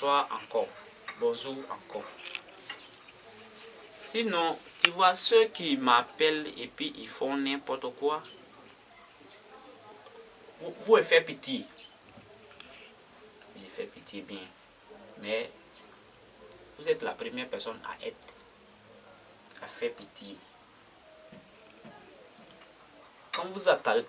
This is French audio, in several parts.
bonsoir encore, bonjour encore. Sinon, tu vois ceux qui m'appellent et puis ils font n'importe quoi, vous faites pitié. J'ai fait pitié bien, mais vous êtes la première personne à faire pitié. Quand vous attendez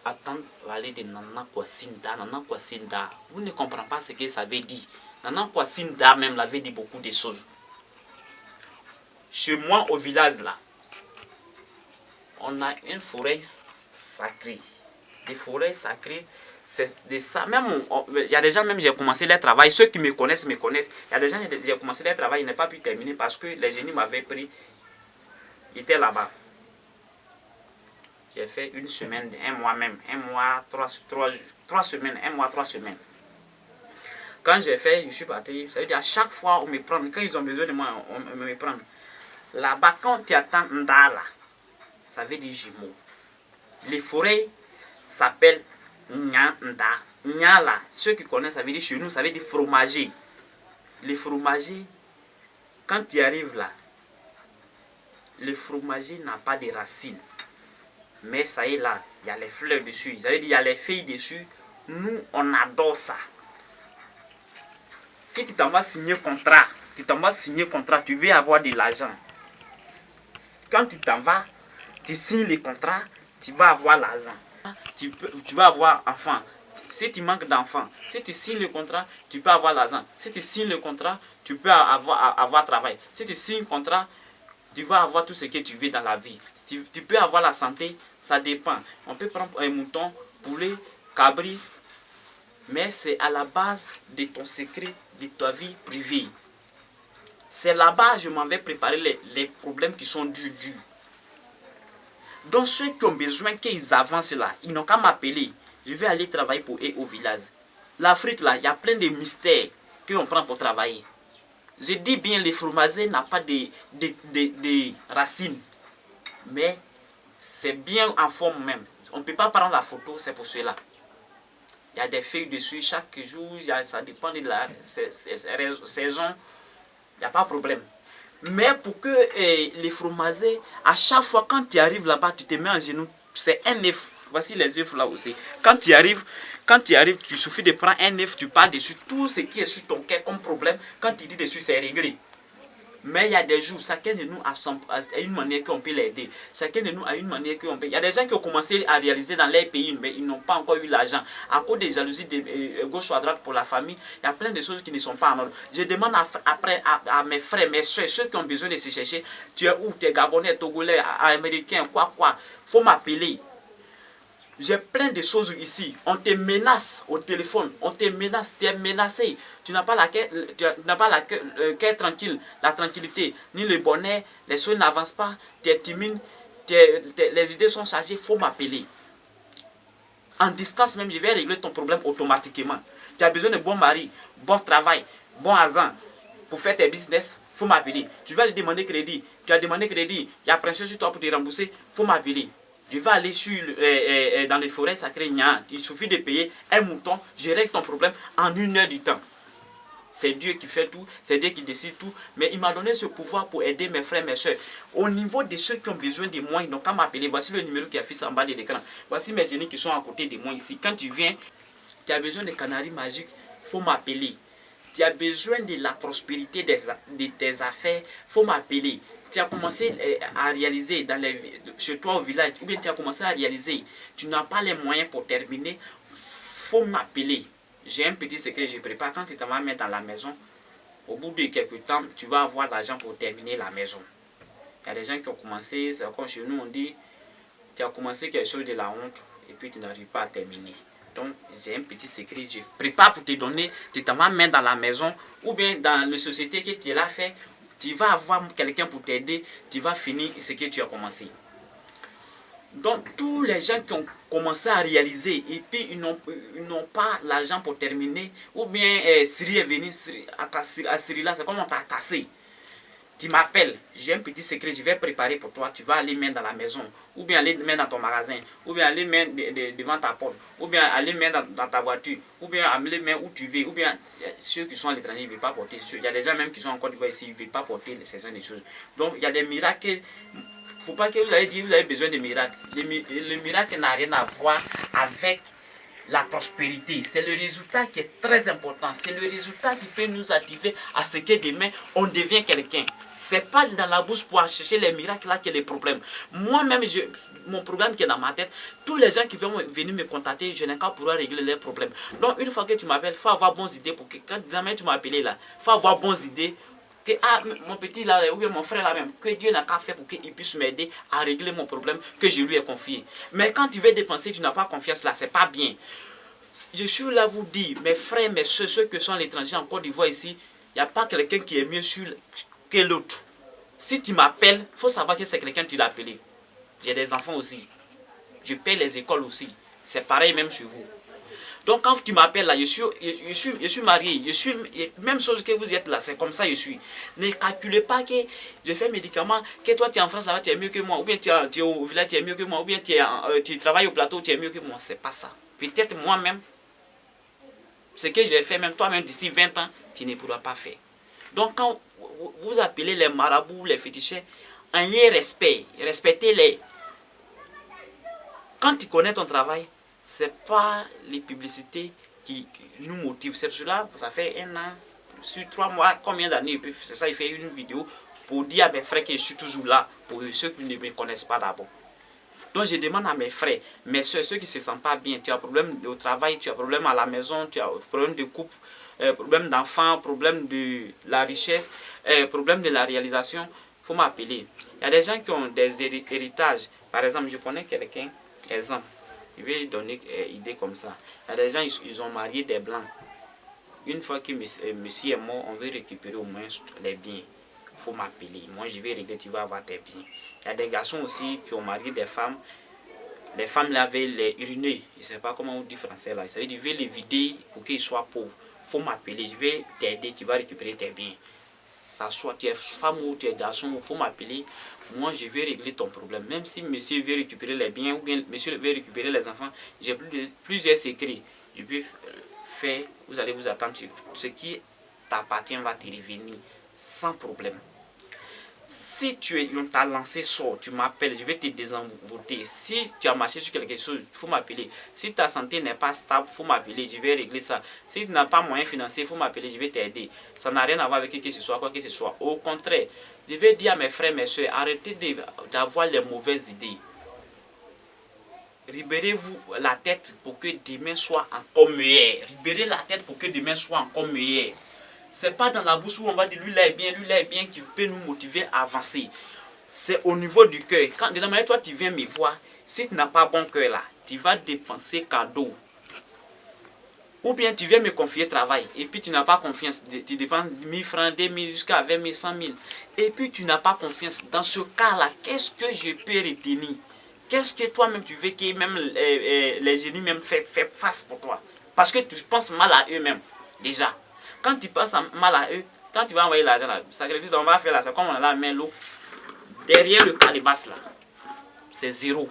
parler de Nana Kwasinda, vous ne comprenez pas ce que ça veut dire. Nana Kwasinda même l'avait dit beaucoup de choses. Chez moi au village là, on a une forêt sacrée. Des forêts sacrées, c'est de ça. Même, il y a des gens, même j'ai commencé le travail. Ceux qui me connaissent, me connaissent. Il y a des gens, j'ai commencé le travail, ils n'ont pas pu terminer parce que les génies m'avaient pris. Ils étaient là-bas. J'ai fait une semaine, un mois même, un mois, 3 semaines, un mois, 3 semaines. Quand j'ai fait, je suis parti, ça veut dire à chaque fois on me prend, quand ils ont besoin de moi, on me prend. Là-bas, quand tu attends Ndala, ça veut dire jumeaux. Les forêts s'appellent Nyanda. Nyala, ceux qui connaissent, ça veut dire chez nous, ça veut dire fromager. Les fromagers, quand tu arrives là, le fromager n'a pas de racines. Mais ça y est là, il y a les fleurs dessus, ça veut dire il y a les feuilles dessus. Nous, on adore ça. Si tu t'en vas signer contrat, tu veux avoir de l'argent. Quand tu t'en vas, tu signes les contrats, tu vas avoir l'argent. Tu vas avoir enfant. Si tu manques d'enfants, si tu signes le contrat, tu peux avoir l'argent. Si tu signes le contrat, tu peux avoir travail. Si tu signes le contrat, tu vas avoir tout ce que tu veux dans la vie. Tu peux avoir la santé, ça dépend. On peut prendre un mouton, poulet, cabri, mais c'est à la base de ton secret, de ta vie privée. C'est là-bas que je m'en vais préparer les problèmes qui sont durs. Donc ceux qui ont besoin qu'ils avancent là, ils n'ont qu'à m'appeler. Je vais aller travailler pour eux au village. L'Afrique là, il y a plein de mystères qu'on prend pour travailler. Je dis bien, les fromagers n'ont pas de racines. Mais c'est bien en forme même. On ne peut pas prendre la photo, c'est pour cela. Il y a des feuilles dessus chaque jour, ça dépend de la saison. Il n'y a pas de problème. Mais pour que les fromagers, à chaque fois quand tu arrives là-bas, tu te mets en genoux. C'est un œuf. Voici les œufs là aussi. Quand tu arrives, il suffit de prendre un œuf, tu pars dessus. Tout ce qui est sur ton cœur comme problème, quand tu dis dessus, c'est réglé. Mais il y a des jours, chacun de nous a une manière qu'on peut l'aider. Chacun de nous a une manière qu'on peut. Il y a des gens qui ont commencé à réaliser dans leur pays, mais ils n'ont pas encore eu l'argent. À cause des jalousies de gauche ou à droite pour la famille, il y a plein de choses qui ne sont pas en ordre. Je demande après à mes frères, mes soeurs, ceux qui ont besoin de se chercher, tu es où, tu es Gabonais, Togolais, Américain, quoi. Il faut m'appeler. J'ai plein de choses ici. On te menace au téléphone. On te menace. Tu es menacé. Tu n'as pas la cœur tranquille. La tranquillité. Ni le bonheur. Les choses n'avancent pas. Tu es timide. Les idées sont chargées. Il faut m'appeler. En distance même, je vais régler ton problème automatiquement. Tu as besoin de bon mari, bon travail, bon argent pour faire tes business. Il faut m'appeler. Tu vas lui demander crédit. Tu as demandé crédit. Il y a pression sur toi pour te rembourser. Il faut m'appeler. Je vais aller dans les forêts sacrées. Il suffit de payer un mouton. Je règle ton problème en 1 heure du temps. C'est Dieu qui fait tout. C'est Dieu qui décide tout. Mais il m'a donné ce pouvoir pour aider mes frères, mes soeurs. Au niveau de ceux qui ont besoin de moi, ils n'ont qu'à m'appeler. Voici le numéro qui affiche en bas de l'écran. Voici mes génies qui sont à côté de moi ici. Quand tu viens, tu as besoin de canaries magiques, il faut m'appeler. Tu as besoin de la prospérité de tes affaires, il faut m'appeler. Tu as commencé à réaliser chez toi au village, ou bien tu as commencé à réaliser, tu n'as pas les moyens pour terminer, il faut m'appeler. J'ai un petit secret, je prépare. Quand tu t'en vas mettre dans la maison, au bout de quelques temps, tu vas avoir l'argent pour terminer la maison. Il y a des gens qui ont commencé, c'est comme chez nous on dit, tu as commencé quelque chose de la honte, et puis tu n'arrives pas à terminer. Donc, j'ai un petit secret, je prépare pour te donner, tu t'en vas mettre dans la maison, ou bien dans la société que tu l'as fait, tu vas avoir quelqu'un pour t'aider, tu vas finir ce que tu as commencé. Donc, tous les gens qui ont commencé à réaliser, et puis ils n'ont pas l'argent pour terminer, ou bien Syrie est venue à Syrie là, c'est comme on t'a tassé. Tu m'appelles, j'ai un petit secret, je vais préparer pour toi. Tu vas aller mettre dans la maison, ou bien aller mettre dans ton magasin, ou bien aller mettre devant ta porte, ou bien aller mettre dans ta voiture, ou bien aller mettre où tu veux, ou bien ceux qui sont à l'étranger, ils ne veulent pas porter. Il y a des gens même qui sont en Côte d'Ivoire ici, ils ne veulent pas porter ces genre de choses. Donc il y a des miracles. Il ne faut pas que vous ayez dit que vous avez besoin de miracles. Le miracle n'a rien à voir avec la prospérité. C'est le résultat qui est très important. C'est le résultat qui peut nous activer à ce que demain, on devient quelqu'un. Ce n'est pas dans la bouche pour chercher les miracles là qu'il y a les problèmes. Moi-même, mon programme qui est dans ma tête, tous les gens qui vont venir me contacter, je n'ai qu'à pouvoir régler leurs problèmes. Donc, une fois que tu m'appelles, il faut avoir bonnes idées pour que quand demain tu m'as appelé là, il faut avoir bonnes idées. Que mon petit là, ou bien mon frère là même, que Dieu n'a qu'à faire pour qu'il puisse m'aider à régler mon problème que je lui ai confié. Mais quand tu veux dépenser, tu n'as pas confiance là, c'est pas bien. Je suis là vous dire, mes frères, mes soeurs, ceux qui sont à l'étranger en Côte d'Ivoire ici, il n'y a pas quelqu'un qui est mieux que l'autre. Si tu m'appelles, il faut savoir que c'est quelqu'un que tu l'as appelé. J'ai des enfants aussi. Je paie les écoles aussi. C'est pareil même chez vous. Donc quand tu m'appelles là, je suis marié, même chose que vous êtes là, c'est comme ça je suis. Ne calculez pas que je fais médicaments, que toi tu es en France là-bas, tu es mieux que moi, ou bien tu es au village, tu es mieux que moi, ou bien tu travailles au plateau, tu es mieux que moi. C'est pas ça. Peut-être moi-même, ce que j'ai fait, même toi-même d'ici 20 ans, tu ne pourras pas faire. Donc quand vous appelez les marabouts, les féticheurs, ayez respect, respectez-les. Quand tu connais ton travail, ce n'est pas les publicités qui nous motivent. C'est cela, ça fait 1 an, sur 3 mois, combien d'années, c'est ça, il fait une vidéo pour dire à mes frères que je suis toujours là, pour ceux qui ne me connaissent pas d'abord. Donc je demande à mes frères, mes soeurs, ceux qui ne se sentent pas bien, tu as un problème au travail, tu as un problème à la maison, tu as un problème de couple, problème d'enfant, problème de la richesse, problème de la réalisation, il faut m'appeler. Il y a des gens qui ont des héritages. Par exemple, je connais quelqu'un, exemple, je vais donner une idée comme ça. Il y a des gens, ils ont marié des blancs. Une fois que monsieur est mort, on veut récupérer au moins les biens. Il faut m'appeler. Moi, je vais régler, tu vas avoir tes biens. Il y a des garçons aussi qui ont marié des femmes. Les femmes là avaient les urinés. Je ne sais pas comment on dit français là. Ça veut dire, je vais les vider pour qu'ils soient pauvres. Il faut m'appeler. Je vais t'aider, tu vas récupérer tes biens. Ça soit tu es femme ou tu es garçon, il faut m'appeler. Moi, je vais régler ton problème. Même si monsieur veut récupérer les biens ou bien monsieur veut récupérer les enfants, j'ai plusieurs secrets. Je peux faire, vous allez vous attendre. Ce qui t'appartient va te revenir sans problème. Si on t'a lancé sort, tu m'appelles, je vais te désenvoûter. Si tu as marché sur quelque chose, il faut m'appeler. Si ta santé n'est pas stable, il faut m'appeler, je vais régler ça. Si tu n'as pas moyen financier, il faut m'appeler, je vais t'aider. Ça n'a rien à voir avec qui que ce soit, quoi que ce soit. Au contraire, je vais dire à mes frères, mes soeurs, arrêtez d'avoir les mauvaises idées. Libérez-vous la tête pour que demain soit encore meilleur. Libérez la tête pour que demain soit encore meilleur. Ce n'est pas dans la bouche où on va dire lui là est bien qui peut nous motiver à avancer. C'est au niveau du cœur. Quand de la manière toi tu viens me voir, si tu n'as pas bon cœur là, tu vas dépenser cadeau. Ou bien tu viens me confier travail et puis tu n'as pas confiance. Tu dépenses 1000 francs, 2000 jusqu'à 20 000, 100 000. Et puis tu n'as pas confiance. Dans ce cas là, qu'est-ce que je peux retenir? Qu'est-ce que toi-même tu veux que même les génies même fassent pour toi? Parce que tu penses mal à eux-mêmes déjà. Quand tu penses mal à eux, quand tu vas envoyer l'argent là, sacrifice, on va faire là, c'est comme on a la main l'eau. Derrière le calebasse là, c'est zéro.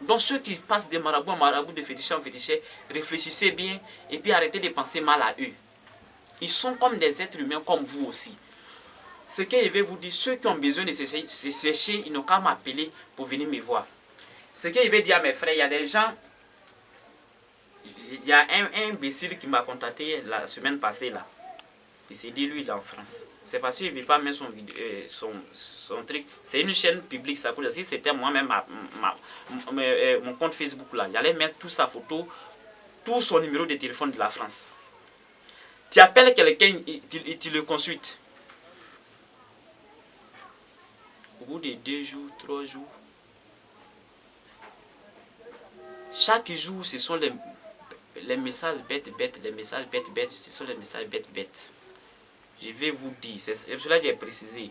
Donc ceux qui passent des marabouts en marabouts, de féticheurs en féticheurs, réfléchissez bien et puis arrêtez de penser mal à eux. Ils sont comme des êtres humains comme vous aussi. Ce que je vais vous dire, ceux qui ont besoin de se sécher, ils n'ont qu'à m'appeler pour venir me voir. Ce que je vais dire à mes frères, il y a des gens. Il y a un imbécile qui m'a contacté la semaine passée là. Il s'est dit lui il est en France. C'est parce qu'il ne veut pas mettre son truc. C'est une chaîne publique, ça coûte. Si c'était moi-même mon compte Facebook là, j'allais mettre toute sa photo, tout son numéro de téléphone de la France. Tu appelles quelqu'un et tu le consultes. Au bout de 2 jours, 3 jours, chaque jour ce sont les messages bêtes, les messages bêtes, ce sont les messages bêtes. Je vais vous dire, c'est cela que j'ai précisé.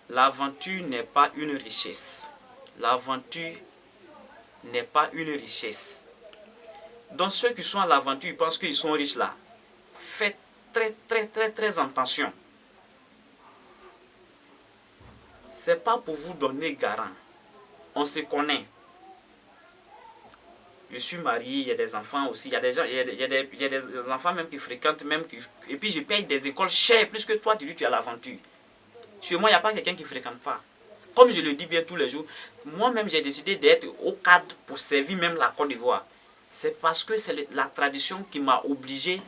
L'aventure n'est pas une richesse. L'aventure n'est pas une richesse. Donc ceux qui sont à l'aventure, ils pensent qu'ils sont riches là. Faites très attention. c'est pas pour vous donner garant. On se connaît. Je suis marié, il y a des enfants aussi, il y a des gens, il y a des enfants même qui fréquentent, et puis je paye des écoles chères, plus que toi, tu dis tu as l'aventure. Chez moi, il n'y a pas quelqu'un qui ne fréquente pas. Comme je le dis bien tous les jours, moi-même j'ai décidé d'être au cadre pour servir même la Côte d'Ivoire. C'est parce que c'est la tradition qui m'a obligé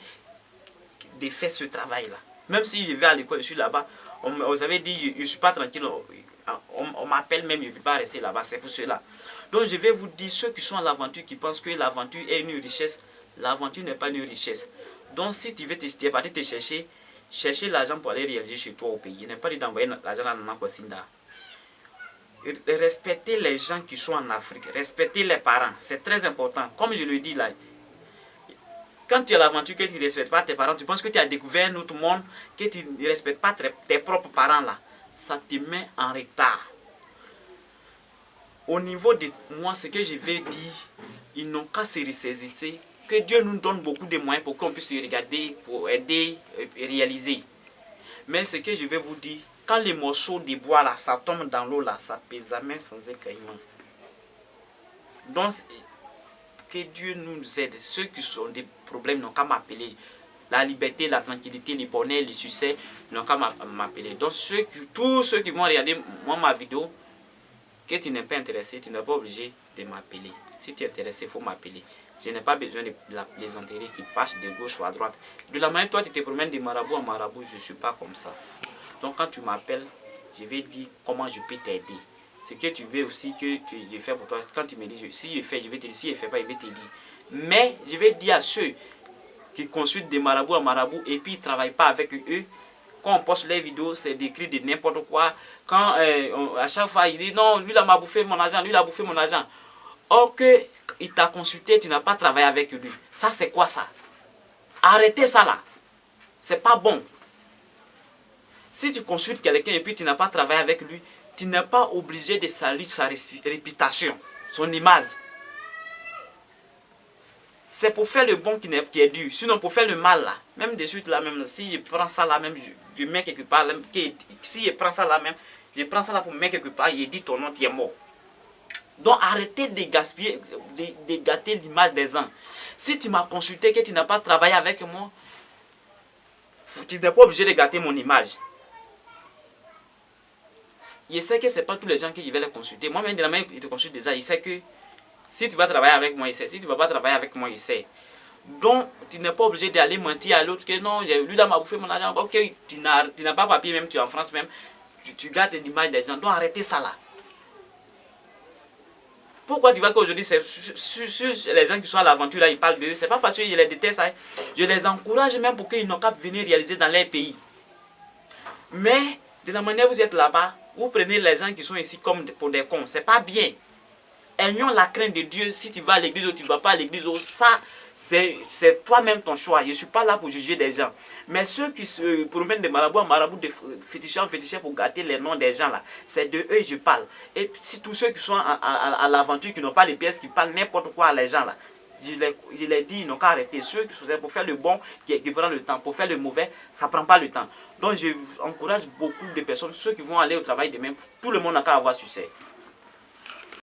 de faire ce travail-là. Même si je vais à l'école, je suis là-bas, vous avez dit, je ne suis pas tranquille, on m'appelle même, je ne vais pas rester là-bas, c'est pour cela. Donc je vais vous dire, ceux qui sont à l'aventure, qui pensent que l'aventure est une richesse, l'aventure n'est pas une richesse. Donc si tu veux te chercher l'argent pour aller réaliser chez toi au pays. Il n'est pas dit d'envoyer l'argent à Nana Kwasinda. Respectez les gens qui sont en Afrique, respectez les parents, c'est très important. Comme je le dis là, quand tu as l'aventure que tu ne respectes pas tes parents, tu penses que tu as découvert un autre monde, que tu ne respectes pas tes propres parents là, ça te met en retard. Au niveau de moi, ce que je vais dire, ils n'ont qu'à se ressaisir. Que Dieu nous donne beaucoup de moyens pour qu'on puisse regarder, pour aider et réaliser. Mais ce que je vais vous dire, quand les morceaux de bois là, ça tombe dans l'eau là, ça pèse à main sans écaillement. Donc, que Dieu nous aide. Ceux qui ont des problèmes n'ont qu'à m'appeler. La liberté, la tranquillité, le bonheur, le succès n'ont qu'à m'appeler. Donc, tous ceux qui vont regarder ma vidéo, que tu n'es pas intéressé, tu n'es pas obligé de m'appeler. Si tu es intéressé, il faut m'appeler. Je n'ai pas besoin de les enterrer qui passent de gauche ou à droite. De la manière toi tu te promènes de marabout en marabout, je ne suis pas comme ça. Donc quand tu m'appelles, je vais dire comment je peux t'aider. Ce que tu veux aussi que je fais pour toi, quand tu me dis si je fais, je vais te dire. Si je ne fais pas, je vais te dire. Mais je vais dire à ceux qui consultent des marabouts en marabout et puis ils ne travaillent pas avec eux. Quand on poste les vidéos, c'est décrit de n'importe quoi. Quand à chaque fois, il dit non, lui là m'a bouffé mon argent, lui il a bouffé mon argent. Or que il t'a consulté, tu n'as pas travaillé avec lui. Ça c'est quoi ça? Arrêtez ça là. C'est pas bon. Si tu consultes quelqu'un et puis tu n'as pas travaillé avec lui, tu n'es pas obligé de salir sa réputation, son image. C'est pour faire le bon qui est dur. Sinon pour faire le mal là, même de suite là même, si je prends ça là même, je mets quelque part, si je prends ça là même, je prends ça là pour mettre quelque part, il dit ton nom, tu es mort. Donc arrêtez de gaspiller, de gâter l'image des gens. Si tu m'as consulté que tu n'as pas travaillé avec moi, tu n'es pas obligé de gâter mon image. Je sais que ce n'est pas tous les gens que je vais les consulter. Moi-même, de la main, il te consulte déjà. Il sait que si tu vas travailler avec moi, il sait. Si tu ne vas pas travailler avec moi, il sait. Donc, tu n'es pas obligé d'aller mentir à l'autre que non, lui là m'a bouffé mon argent. Ok, tu n'as pas papier, même tu es en France même. Tu gardes l'image des gens. Donc, arrêtez ça là. Pourquoi tu vois qu'aujourd'hui, les gens qui sont à l'aventure, là, ils parlent d'eux. Ce n'est pas parce que je les déteste. Hein. Je les encourage même pour qu'ils n'ont qu'à venir réaliser dans leur pays. Mais, de la manière où vous êtes là-bas, vous prenez les gens qui sont ici comme pour des cons. Ce n'est pas bien. Ayons la crainte de Dieu. Si tu vas à l'église ou tu ne vas pas à l'église, ça, c'est toi-même ton choix. Je ne suis pas là pour juger des gens. Mais ceux qui se promènent de marabout en marabout, de féticheurs en féticheurs pour gâter les noms des gens là, c'est de eux que je parle. Et si tous ceux qui sont à l'aventure, qui n'ont pas les pièces, qui parlent n'importe quoi à les gens là, je les dis, ils n'ont qu'à arrêter. Ceux qui sont pour faire le bon, qui prennent le temps. Pour faire le mauvais, ça ne prend pas le temps. Donc je encourage beaucoup de personnes, ceux qui vont aller au travail demain, tout le monde n'a qu'à avoir succès.